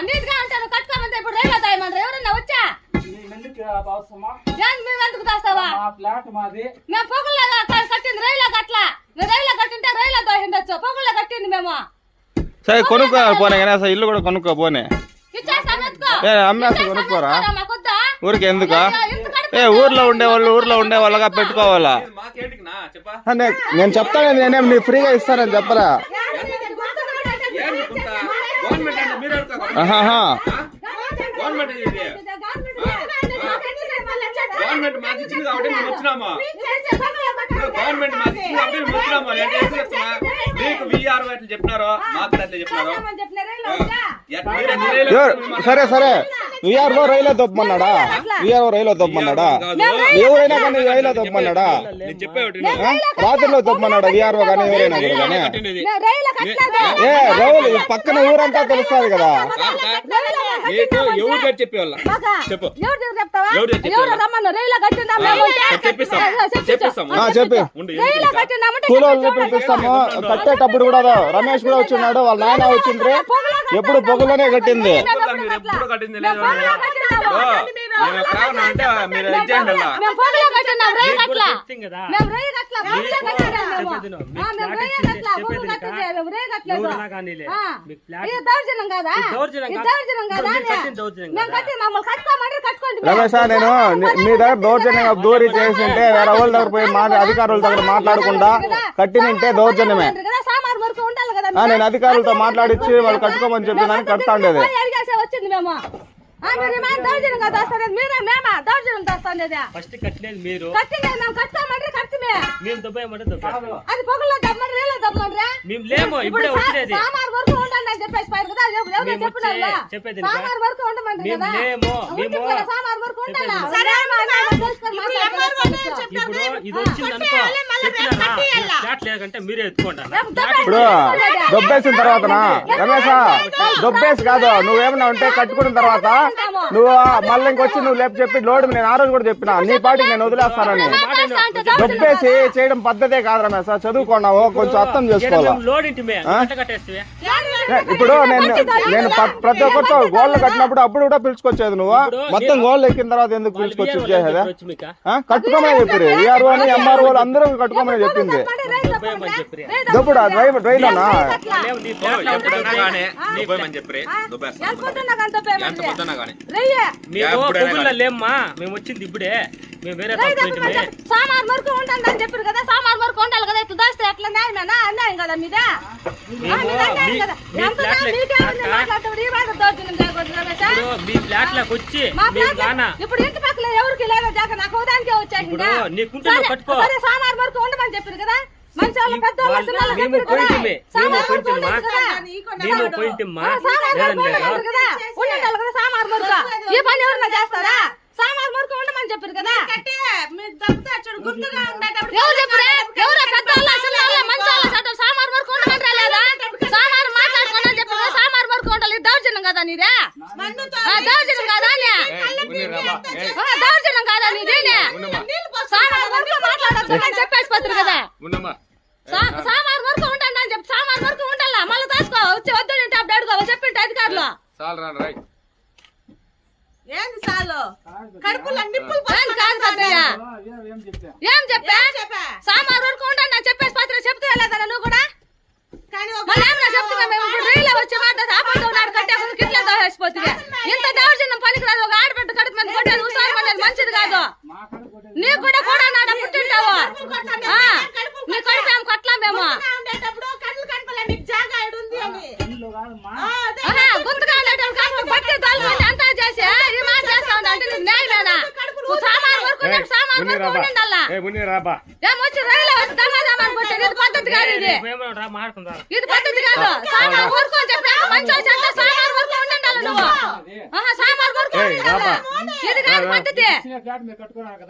నీట్గా అంటారు కట్టుకోమంటే ఇప్పుడు రైలు తాయమంటారు ఎవరన్నా వచ్చా మేమెందుకు దాస్తావా మేము పొగల్లో కట్టింది రైల్లో కట్లా రైల్లో కట్టింటే రైల్లో దోహిండొచ్చు పొగల్లో కట్టింది మేము సరే కొనుక్కో పోనే ఇల్లు కూడా కొనుక్కో పోనే అమ్మేస్తా కొనుక్కోరా ఊరికి ఎందుక ఊర్లో ఉండేవాళ్ళగా పెట్టుకోవాలా నేను చెప్తాను నేనేం నీ ఫ్రీగా ఇస్తానని చెప్పరా గవర్నమెంట్ మాకు ఇచ్చింది కాబట్టి మేము వచ్చినామా గవర్నమెంట్ మాకు ఇచ్చింది కాబట్టి మేము వచ్చినామా మీకు విఆర్ అట్లా చెప్పినారో మాకు అట్లా చెప్పినారో సరే సరే విఆర్ఓ రైల్లో తప్పమన్నాడా ఎవరైనా కానీ రైల్లో తప్పమన్నాడా రాత్రిలో తప్పమన్నాడా విఆర్ఓ కానీ ఎవరైనా కూడా కానీ ఏ రైలు పక్కన ఊరంతా తెలుస్తుంది కదా ఎవరు గారు చెప్పేవాళ్ళ చెప్పు చెప్పి కూలోళ్ళు పిలిపిస్తాము కట్టేటప్పుడు కూడా రమేష్ కూడా వచ్చిన్నాడు వాళ్ళ నాయన వచ్చిండ్రే ఎప్పుడు పొగలోనే కట్టింది అంటే మీరు ఇచ్చేయండి రమేష్ నేను మీ దగ్గర దౌర్జన్యంగా దూరి చేసింటే వేరే వాళ్ళ దగ్గర పోయి అధికారుల దగ్గర మాట్లాడకుండా కట్టినింటే దౌర్జన్యమే నేను అధికారులతో మాట్లాడించి వాళ్ళు కట్టుకోమని చెప్పినాను కడతా ఉండేది ఇప్పుడు దొబ్బేసిన తర్వాత రమేష్ దొబ్బేసి కాదు నువ్వేమన్నా ఉంటే కట్టుకున్న తర్వాత నువ్వు మళ్ళీ ఇంకొచ్చి నువ్వు లేపు చెప్పి లోడ్ నేను ఆ రోజు కూడా చెప్పినా నీ పాటికి నేను వదిలేస్తానని దొబ్బేసి చేయడం పద్ధతే కాదు రమేష్ చదువుకున్నావు కొంచెం అర్థం చేసుకోవాలి ఇప్పుడు నేను ప్రతి ఒక్కరితో గోళ్ళు కట్టినప్పుడు అప్పుడు కూడా పిలుచుకొచ్చేది నువ్వు మొత్తం గోళ్ళు ఎక్కిన తర్వాత ఎందుకు పిలుచుకొచ్చి చేసేదా కట్టుకోమని చెప్పారు ఈఆర్ఓ అని ఎంఆర్ఓ అందరూ కట్టుకోమని చెప్పింది ఇప్పుడు రైలోనా లేమ్మా మేము వచ్చింది ఇప్పుడే మేము వేరే సామాన్ వరకు ఉండాలి అని చెప్పారు కదా సామాన్ వరకు ఉండాలి కదా ఇట్లా దాస్తే ఎట్లా న్యాయమేనా అన్యాయం కదా మీద మీ ఫ్లాట్ లకు వచ్చి ఇప్పుడు ఇంటి పక్కన ఎవరికి లేదా జాగా నాకు ఉదానికే వచ్చాయి సామాన్ వరకు ఉండమని చెప్పారు కదా మేము పోయింటమ్మా ఈ పని ఎవరన్నా చేస్తారా సామాన్ వరకు ఉండమని చెప్పారు కదా ఎవరు చెప్పారు ఎవరో పెద్దవాళ్ళు మంచి సామాన్ వరకు ఉండమని రాలేదా సామాన్ మాట్లాడుకోనని చెప్పారు సామాన్ వరకు ఉండాలి దౌర్జన్యం కదా నీదే దౌర్జన్యం కాదా దౌర్జన్యం కాదా నీదేనే సామాన్ వరకు మాట్లాడాల్సి చెప్పేసి పోతారు కదా సామాన్ వరకు ఉండండి అని చెప్పి సామాన్ వరకు ఉండాలా మళ్ళీ దాచుకో వచ్చి వద్దు అప్పుడు అడుగు చెప్పింటే అధికారులు ఏం చెప్పా సామాన్ వరకు ఉండండి అని చెప్పేసి పత్ర చెప్తే లేదా నువ్వు కూడా చెప్తున్నా మేము రైల్లో వచ్చి మాట ఆపడుతున్నాడు కట్టే కిట్లా దోహేసిపోతుంది ఇంత దౌర్జన్యం పనికిరాదు ఒక ఆడబిడ్డ కడుపు మీద కొట్టేది ఉసారం అనేది మంచిది కాదు నీకు కూడా కూడా నాడ పుట్టింటావు నీ కడుపు ఏం కొట్లా మేము గుర్తుగా బట్టి దొలకండి అంతా చేసి ఈ మాట చేస్తా ఉంటే న్యాయమేనా సామాన్ వరకు సామాన్ వరకు ఉండాలా ఏమొచ్చి రైలు వచ్చి దమాదమాని కొట్టేది ఇది పద్ధతి కాదు ఇది పద్ధతి కాదు సామాన్ వరకు అని చెప్పి మంచి సామాన్ వరకు ఉండండి ఉండాలి నువ్వు. ఆహా, సామాన్ కొనుక్కొని ఉండాలి. ఇది కాదు పద్ధతి. మేము ఇచ్చిన ఫ్లాట్ కట్టుకోవాలి.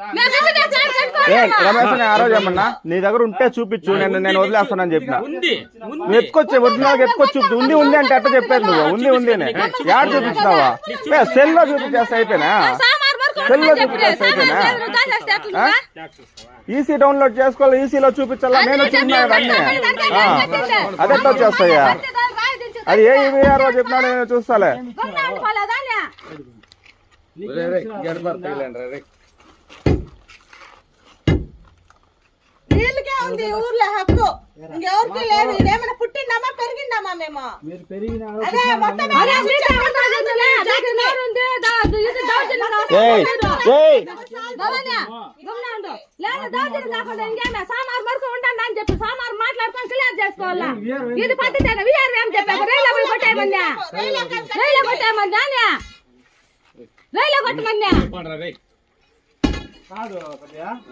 రమేష్ నేను ఆ రోజు ఏమన్నా నీ దగ్గర ఉంటే చూపించు, నేను వదిలేస్తానని చెప్పిన. ఉంది నువ్వు ఎత్తుకొచ్చి ఒరిజినల్ ఎత్తుకొచ్చి చూపించు. ఉంది అంటే ఎట్ట చెప్పేది నువ్వు? ఉంది యాడ్ చూపిస్తావా? సెల్ లో చూపించేస్తా అయిపోయినా. సామాన్ కొనుక్కొని సెల్ లో ఉండాలి చెప్పి. చూపించేస్తా అయిపోయినా. సామాన్ నువ్వు దాచేస్తే ఎట్లా నువ్వు? ఈసీ డౌన్లోడ్ చేసుకోవాలి, ఈసీలో చూపించాలా? నేను చూపినా అన్నీ అదే వచ్చేస్తాయా? అది ఏ ఈవీఆర్ఓ చెప్పినా నేను చూస్తాలే. వీళ్ళకే ఉంది ఊర్లో హక్కు, ఇంకెవరికి లేదు. ఇదేమైనా పుట్టిండామా పెరిగిండామా మేము? అదే మొత్తం ఏయ్ ఏయ్ సామార్ వరకు ఉండండి అని చెప్పి సామార్ మాట్లాడుకొని క్లియర్ చేసుకోవాలా? ఇది పద్ధతి విఆర్ఎం చెప్పారు. రైలు కొట్టేయమన్నా, రైలు కొట్టేయమన్నా, రైలు కొట్టమన్నా,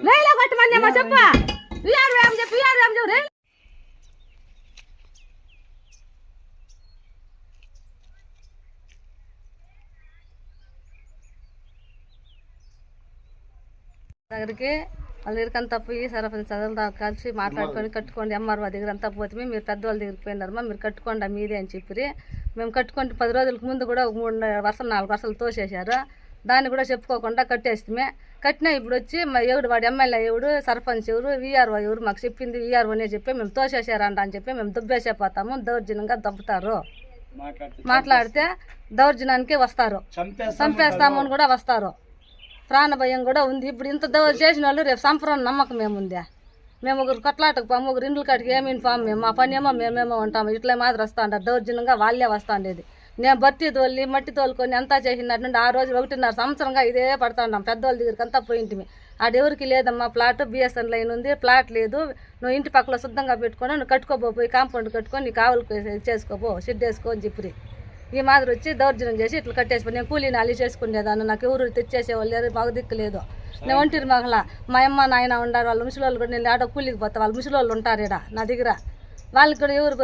రైలు కొట్టమన్నా చెప్ప. విఆర్ఎం చెప్పి విఆర్ఎం చెప్పు. రైలు దగ్గరికి వాళ్ళ దగ్గరికి పోయి సరఫరా చదువులతో కలిసి మాట్లాడుకొని కట్టుకోండి. ఎంఆర్ఓ దగ్గర అంతా పోతే మీరు పెద్దవాళ్ళ దగ్గరికి పోయినారమ్మా, మీరు కట్టుకోండి మీదే అని చెప్పి మేము కట్టుకుంటే 10 రోజులకు ముందు కూడా 3 వర్షాలు 4 వర్షాలు తోసేశారు. దాన్ని కూడా చెప్పుకోకుండా కట్టేస్తే కట్టినా ఇప్పుడు వచ్చి ఎవడు వాడు ఎమ్మెల్యే ఎవడు, సర్పంచ్ ఎవరు, వీఆర్ఓ ఎవరు మాకు చెప్పింది వీఆర్ఓనే చెప్పి మేము తోసేశారంట అని చెప్పి మేము దుబ్బేసేపోతాము. దౌర్జన్యంగా దబ్బుతారు. మాట్లాడితే దౌర్జన్యానికి వస్తారు, చంపేస్తామని కూడా వస్తారు. ప్రాణ భయం కూడా ఉంది. ఇప్పుడు ఇంత చేసిన వాళ్ళు రేపు సంప్రదాయం నమ్మకం ఏముందా? మేము ఒకరు కొట్లాటకు పాము, ఒకరు ఇండ్ల కాటికి ఏమీ పాము. మేము మా పని ఏమో మేమేమో ఉంటాము. ఇట్లా మాదిరి వస్తూ ఉంటారు. దౌర్జన్యంగా వాళ్ళే వస్తూ ఉండేది. నేను బత్తి తోలి మట్టి తోలుకొని అంతా చేసినట్టు ఆ రోజు 1.5 సంవత్సరంగా ఇదే పడతా ఉన్నాం. పెద్దవాళ్ళ దగ్గరికి అంతా పోయింటిమి. ఆడెవరికి లేదమ్మా ప్లాట్, బిఎస్ఎన్ లైన్ ఉంది, ప్లాట్ లేదు, నువ్వు ఇంటి పక్కల శుద్ధంగా పెట్టుకొని నువ్వు కట్టుకోబోయి కాంపౌండ్ కట్టుకొని నీ కావులు చేసుకోబో, షెడ్ వేసుకో అని చెప్పి ఈ మాదిరి వచ్చి దౌర్జన్యం చేసి ఇట్లా కట్టేసిపోయి నేను కూలీని అల్లి చేసుకునేదాన్ని. నాకు ఎవరు తెచ్చేసేవాళ్ళు లేరు, మాకు దిక్కు లేదు. నేను ఒంటిరి మగల మా అమ్మ నాయన ఉండారు. వాళ్ళ ముసలోళ్ళు కూడా నేను ఆడ కూలికి పోతా. వాళ్ళ ముసలోళ్ళు ఉంటారు ఇక్కడ నా దగ్గర. వాళ్ళకి కూడా ఎవరు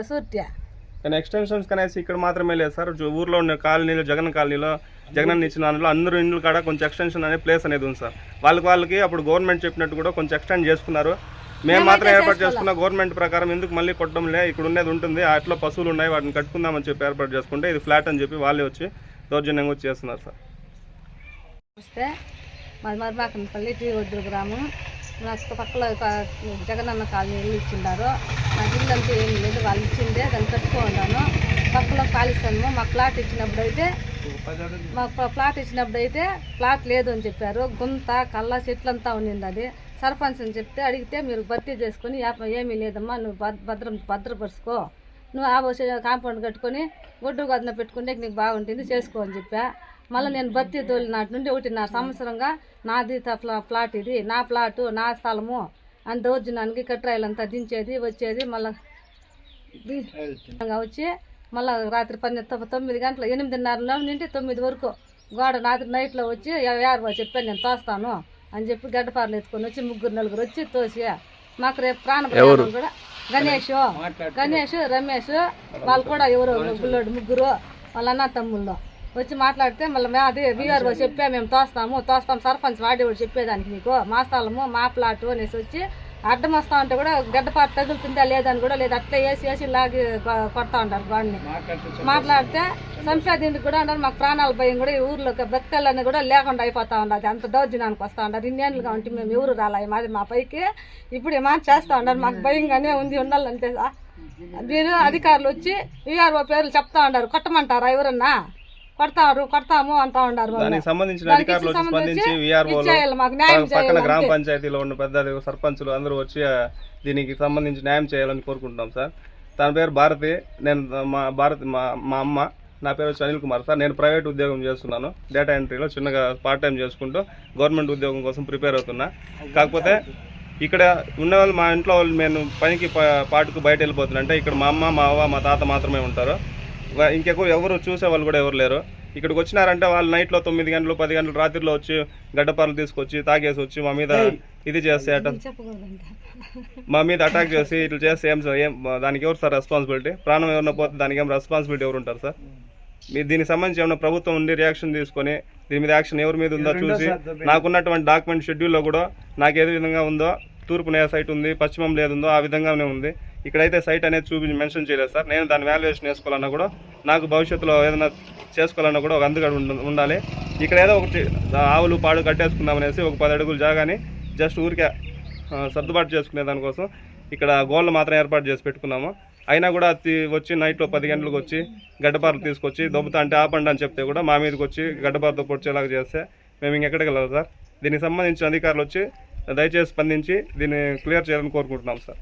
సూర్య కానీ ఎక్స్టెన్షన్స్ కనేసి ఇక్కడ మాత్రమే లేదు సార్. ఊర్లో ఉన్న కాలనీలో, జగన్ కాలనీలో, జగన్ ఇచ్చిన దాంట్లో అందరూ ఇండ్ల కాడ కొంచెం ఎక్స్టెన్షన్ అనే ప్లేస్ అనేది ఉంది సార్. వాళ్ళకి అప్పుడు గవర్నమెంట్ చెప్పినట్టు కూడా కొంచెం ఎక్స్టెండ్ చేసుకున్నారు. మేము మాత్రం ఏర్పాటు చేసుకున్న గవర్నమెంట్ ప్రకారం ఎందుకు మళ్ళీ కొట్టడంలే, ఇక్కడ ఉండేది ఉంటుంది, అట్లా పశువులు ఉన్నాయి వాటిని కట్టుకుందామని చెప్పి ఏర్పాటు చేసుకుంటే ఇది ఫ్లాట్ అని చెప్పి వాళ్ళే వచ్చి దౌర్జన్యంగా వచ్చి చేస్తున్నారు సార్. వస్తే మాది మరిమాకనపల్లి టీ ఒడ్డు గ్రామం. నాకు పక్కల జగనన్న కాలనీ ఇల్లు ఇచ్చిండారు. నాకు ఇల్లు అంతా ఏమి లేదు, వాళ్ళు ఇచ్చిందే దాన్ని కట్టుకోన్నాను. పక్కలో కాలిస్తాము. మాకు ప్లాట్ ఇచ్చినప్పుడైతే ప్లాట్ లేదు అని చెప్పారు. గుంత కళ్ళ చెట్లంతా ఉండింది. అది సర్పంచ్ అని చెప్తే అడిగితే మీరు భర్తీ చేసుకొని ఏమీ లేదమ్మా, నువ్వు భద్రపరుచుకో, నువ్వు ఆ కాంపౌండ్ కట్టుకొని ఒడ్డు గదన పెట్టుకుంటే నీకు బాగుంటుంది చేసుకో అని చెప్పా. మళ్ళీ నేను భర్తీ తోలినాటి నుండి 1.5 సంవత్సరంగా నాది ప్లాట్, ఇది నా ప్లాటు, నా స్థలము అని దౌర్జన్యానికి కట్రాయిలంతా దించేది వచ్చేది. మళ్ళీ వచ్చి మళ్ళీ రాత్రి 9 గంటల 8:30 నుండి 9 వరకు గోడ రాత్రి నైట్లో వచ్చి ఎవరు చెప్పాను నేను తోస్తాను అని చెప్పి గడ్డపారలు ఎత్తుకొని వచ్చి 3-4 వచ్చి తోసి మాకు రేపు ప్రాణం కూడా గణేష్ రమేష్ వాళ్ళు కూడా ఎవరో గుళ్ళోడు 3 వాళ్ళ అన్న తమ్ముళ్ళు వచ్చి మాట్లాడితే మళ్ళీ అది వీఆర్ఓ చెప్పా మేము తోస్తాం సర్పంచ్ వాడేవాడు చెప్పేదానికి మీకు మా స్థలము మా ప్లాటు అనేసి వచ్చి అడ్డం వస్తా ఉంటే కూడా గడ్డపాట తగులుతుందా లేదని కూడా లేదు, అట్లా వేసి లాగి కొడతా ఉంటారు వాడిని. మాట్లాడితే సంపాదింటికి కూడా ఉంటారు. మాకు ప్రాణాల భయం కూడా ఈ ఊర్లో బ్రతకాలని కూడా లేకుండా అయిపోతా ఉండదు. అంత దౌర్జన్యానికి వస్తూ ఉంటారు. ఇన్నేళ్ళుగా ఉంటే మేము ఎవరు రాలే మాది మా పైకి. ఇప్పుడు ఏమైనా చేస్తూ ఉన్నారు. మాకు భయంగానే ఉంది ఉండాలంటే. మీరు అధికారులు వచ్చి వీఆర్ఓ పేర్లు చెప్తా ఉన్నారు. కొట్టమంటారా ఎవరన్నా? కొడతాము అంటా ఉన్నారు. దానికి సంబంధించిన అధికారులు స్పందించి పక్కన గ్రామ పంచాయతీలో ఉన్న పెద్ద సర్పంచులు అందరూ వచ్చి దీనికి సంబంధించి న్యాయం చేయాలని కోరుకుంటున్నాం సార్. తన పేరు భారతి, నేను మా అమ్మ, నా పేరు వచ్చి అనిల్ కుమార్ సార్. నేను ప్రైవేట్ ఉద్యోగం చేస్తున్నాను, డేటా ఎంట్రీలో చిన్నగా పార్ట్ టైం చేసుకుంటూ గవర్నమెంట్ ఉద్యోగం కోసం ప్రిపేర్ అవుతున్నా. కాకపోతే ఇక్కడ ఉన్నవాళ్ళు మా ఇంట్లో వాళ్ళు నేను పనికి పాటుకు బయట వెళ్ళిపోతున్నా అంటే ఇక్కడ మా అమ్మ మా అవ్వ మా తాత మాత్రమే ఉంటారు. ఇంకెక్కువ ఎవరు చూసే వాళ్ళు కూడా ఎవరు లేరు. ఇక్కడికి వచ్చినారంటే వాళ్ళు నైట్లో 9 గంటలు 10 గంటలు రాత్రిలో వచ్చి గడ్డపారలు తీసుకొచ్చి తాగేసి వచ్చి మా మీద ఇది చేస్తే అటాక్ చేసి ఇట్లా చేస్తే ఏం దానికి ఎవరు సార్ రెస్పాన్సిబిలిటీ? ప్రాణం ఎవరన్నా పోతే దానికి ఏం రెస్పాన్సిబిలిటీ ఎవరు ఉంటారు సార్? దీనికి సంబంధించి ఏమైనా ప్రభుత్వం ఉండి రియాక్షన్ తీసుకొని దీని మీద యాక్షన్ ఎవరి మీద ఉందో చూసి నాకున్నటువంటి డాక్యుమెంట్ షెడ్యూల్లో కూడా నాకు ఏ విధంగా ఉందో తూర్పున ఏ సైట్ ఉంది పశ్చిమం లేదుందో ఆ విధంగానే ఉంది. ఇక్కడైతే సైట్ అనేది చూపించి మెన్షన్ చేయలేదు సార్. నేను దాని వాల్యుయేషన్ వేసుకోవాలన్నా కూడా నాకు భవిష్యత్తులో ఏదైనా చేసుకోవాలన్నా కూడా ఒక అందుకని ఉండాలి. ఇక్కడ ఏదో ఒకటి ఆవులు పాడు కట్టేసుకుందామనేసి ఒక 10 అడుగులు జాగాని జస్ట్ ఊరికే సర్దుబాటు చేసుకునే దానికోసం ఇక్కడ గోళ్ళు మాత్రం ఏర్పాటు చేసి పెట్టుకున్నాము. అయినా కూడా వచ్చి నైట్లో 10 గంటలకు వచ్చి గడ్డపారలు తీసుకొచ్చి దొబ్బుతా అంటే ఆపండి అని చెప్తే కూడా మా మీదకి వచ్చి గడ్డపారతో పొడిచేలాగా చేస్తే మేము ఇంకెక్కడికి వెళ్ళాలి సార్. దీనికి సంబంధించిన అధికారులు వచ్చి దయచేసి స్పందించి దీన్ని క్లియర్ చేయాలని కోరుకుంటున్నాం సార్.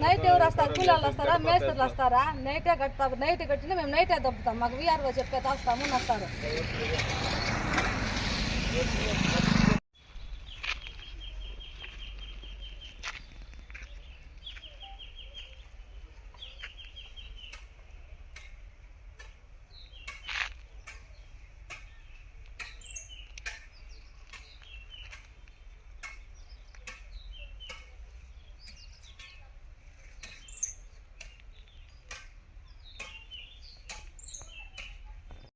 నైట్ ఎవరు వస్తారు? కూలీలు వస్తారా? మేస్త్రులు వస్తారా? నైటే కడతారు. నైట్ కట్టినా మేము నైటే దొబ్బుతాం. మాకు వీఆర్ఓ చెప్తే తాస్తాము వస్తారు.